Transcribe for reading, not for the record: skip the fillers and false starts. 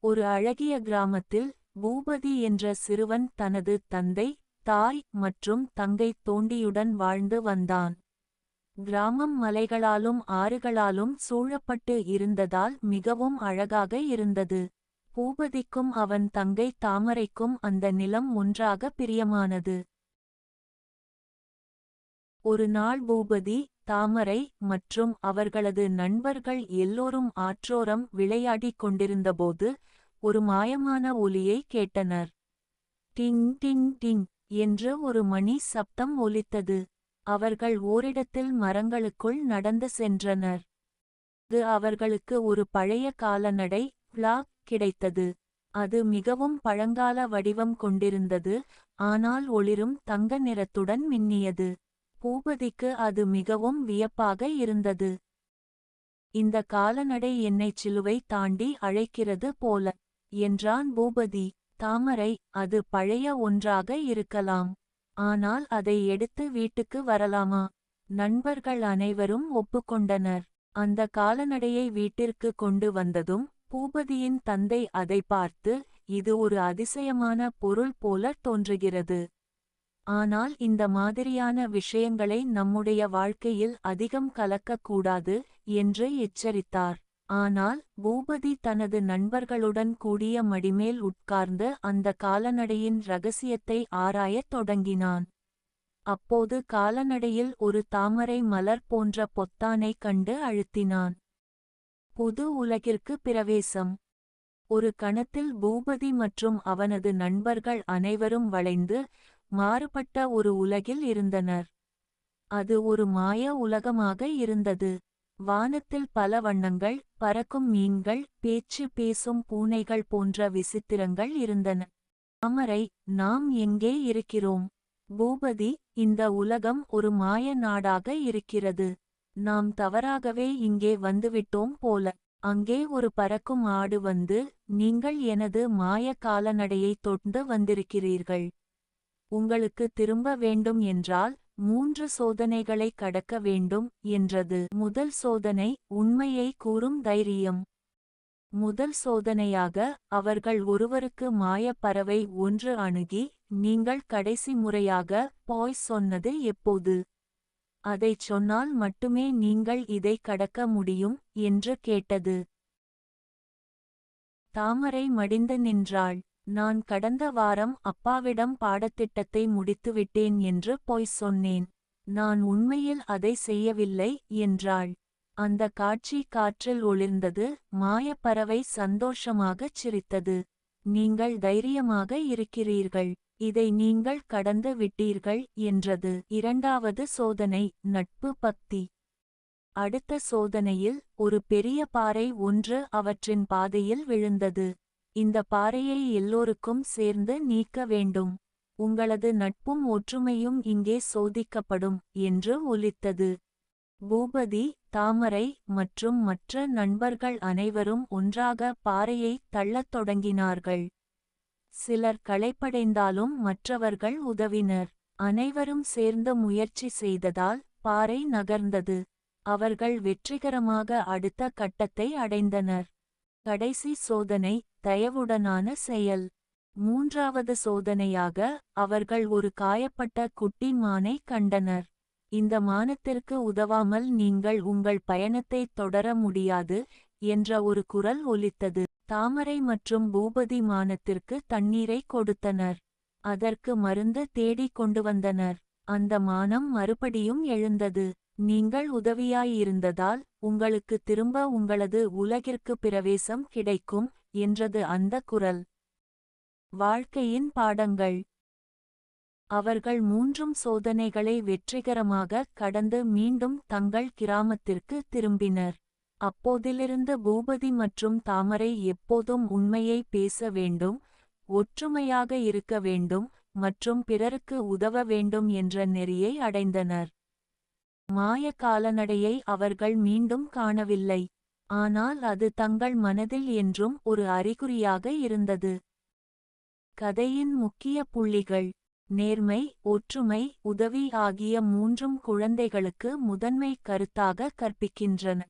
ஒரு அழகிய கிராமத்தில் பூபதி என்ற சிறுவன் தனது தந்தை, தாய் மற்றும் தங்கை தோண்டியுடன் வாழ்ந்து வந்தான். கிராமம் மலைகளாலும் ஆறுகளாலும் சூழப்பட்டு இருந்ததால் மிகவும் அழகாக இருந்தது. பூபதிக்கும் அவன் தங்கை தாமரைக்கும் அந்த நிலம் ஒன்றாக பிரியமானது. ஒரு நாள் பூபதி, தாமரை மற்றும் அவர்களது நண்பர்கள் எல்லோரும் ஆற்றோரம் விளையாடிக் கொண்டிருந்தபோது ஒரு மாயமான ஒலியை கேட்டனர். டிங் டிங் டிங் என்று ஒரு மணி சப்தம் ஒலித்தது. அவர்கள் ஓரிடத்தில் மரங்களுக்குள் நடந்து சென்றனர். அது அவர்களுக்கு ஒரு பழைய கால்நடை பிளாக் கிடைத்தது. அது மிகவும் பழங்கால வடிவம் கொண்டிருந்தது, ஆனால் ஒளிரும் தங்க நிறத்துடன் மின்னியது. பூபதிக்கு அது மிகவும் வியப்பாக இருந்தது. இந்த கால்நடை என்னை சிலுவை தாண்டி அழைக்கிறது போல, என்றான் பூபதி. தாமரை, அது பழைய ஒன்றாக இருக்கலாம், ஆனால் அதை எடுத்து வீட்டுக்கு வரலாமா? நண்பர்கள் அனைவரும் ஒப்புக்கொண்டனர். அந்த கால்நடையை வீட்டிற்கு கொண்டு வந்ததும் பூபதியின் தந்தை அதை பார்த்து, இது ஒரு அதிசயமான பொருள் போல தோன்றுகிறது. ஆனால் இந்த மாதிரியான விஷயங்களை நம்முடைய வாழ்க்கையில் அதிகம் கலக்கக்கூடாது என்று எச்சரித்தார். ஆனால் பூபதி தனது நண்பர்களுடன் கூடிய மடிமேல் உட்கார்ந்து அந்த கால்நடையின் இரகசியத்தை ஆராயத் தொடங்கினான். அப்போது கால்நடையில் ஒரு தாமரை மலர் போன்ற பொத்தானை கண்டு அழுத்தினான். புது உலகிற்கு பிரவேசம். ஒரு கணத்தில் பூபதி மற்றும் அவனது நண்பர்கள் அனைவரும் வளைந்து மாறுபட்ட ஒரு உலகில் இருந்தனர். அது ஒரு மாய உலகமாக இருந்தது. வானத்தில் பல வண்ணங்கள், பறக்கும் மீன்கள், பேச்சு பேசும் பூனைகள் போன்ற விசித்திரங்கள் இருந்தன. தாமரை, நாம் எங்கே இருக்கிறோம்? பூபதி, இந்த உலகம் ஒரு மாய நாடாக இருக்கிறது. நாம் தவறாகவே இங்கே வந்துவிட்டோம் போல. அங்கே ஒரு பறக்கும் ஆடு வந்து, நீங்கள் எனது மாய கால்நடையை தொட்டு வந்திருக்கிறீர்கள். உங்களுக்கு திரும்ப வேண்டும் என்றால் 3 சோதனைகளை கடக்க வேண்டும் என்றது. முதல் சோதனை, உண்மையை கூறும் தைரியம். முதல் சோதனையாக அவர்கள் ஒருவருக்கு மாய பறவை ஒன்று அணுகி, நீங்கள் கடைசி முறையாக பாய் சொன்னது எப்போது? அதைச் சொன்னால் மட்டுமே நீங்கள் இதை கடக்க முடியும் என்று கேட்டது. தாமரை மடிந்து நின்றாள். நான் கடந்த வாரம் அப்பாவிடம் பாடத்திட்டத்தை முடித்துவிட்டேன் என்று பொய் சொன்னேன். நான் உண்மையில் அதை செய்யவில்லை என்றாள். அந்த காட்சி காற்றில் ஒளிர்ந்தது. மாயப்பறவை சந்தோஷமாகச் சிரித்தது. நீங்கள் தைரியமாக இருக்கிறீர்கள். இதை நீங்கள் கடந்து விட்டீர்கள் என்றது. இரண்டாவது சோதனை, நட்பு பக்தி. அடுத்த சோதனையில் ஒரு பெரிய பாறை ஒன்று அவற்றின் பாதையில் விழுந்தது. இந்த பாறையை எல்லோருக்கும் சேர்ந்து நீக்க வேண்டும். உங்களது நட்பும் ஒற்றுமையும் இங்கே சோதிக்கப்படும் என்று ஒலித்தது. பூபதி, தாமரை மற்றும் மற்ற நண்பர்கள் அனைவரும் ஒன்றாக பாறையை தள்ளத் தொடங்கினார்கள். சிலர் களைப்படைந்தாலும் மற்றவர்கள் உதவினர். அனைவரும் சேர்ந்து முயற்சி செய்ததால் பாறை நகர்ந்தது. அவர்கள் வெற்றிகரமாக அடுத்த கட்டத்தை அடைந்தனர். கடைசி சோதனை, தயவுடனான செயல். மூன்றாவது சோதனையாக அவர்கள் ஒரு காயப்பட்ட குட்டி மானை கண்டனர். இந்த மானத்திற்கு உதவாமல் நீங்கள் உங்கள் பயணத்தை தொடர முடியாது என்ற ஒரு குரல் ஒலித்தது. தாமரை மற்றும் பூபதி மானத்திற்கு தண்ணீரை கொடுத்தனர். அதற்கு மருந்து தேடிக் கொண்டு வந்தனர். அந்த மானம் மறுபடியும் எழுந்தது. நீங்கள் உதவியாயிருந்ததால் உங்களுக்கு திரும்ப உங்களது உலகிற்கு பிரவேசம் கிடைக்கும் என்றது அந்த குரல். வாழ்க்கையின் பாடங்கள். அவர்கள் 3 சோதனைகளை வெற்றிகரமாக கடந்து மீண்டும் தங்கள் கிராமத்திற்கு திரும்பினர். அப்போதிலிருந்து பூபதி மற்றும் தாமரை எப்போதும் உண்மையை பேச வேண்டும், ஒற்றுமையாக இருக்க வேண்டும் மற்றும் பிறருக்கு உதவ வேண்டும் என்ற நெறியை அடைந்தனர். மாய கால்நடையை அவர்கள் மீண்டும் காணவில்லை, ஆனால் அது தங்கள் மனதில் என்றும் ஒரு அறிகுறியாக இருந்தது. கதையின் முக்கிய புள்ளிகள். நேர்மை, ஒற்றுமை, உதவி ஆகிய 3 குழந்தைகளுக்கு முதன்மை கருத்தாக கற்பிக்கின்றன.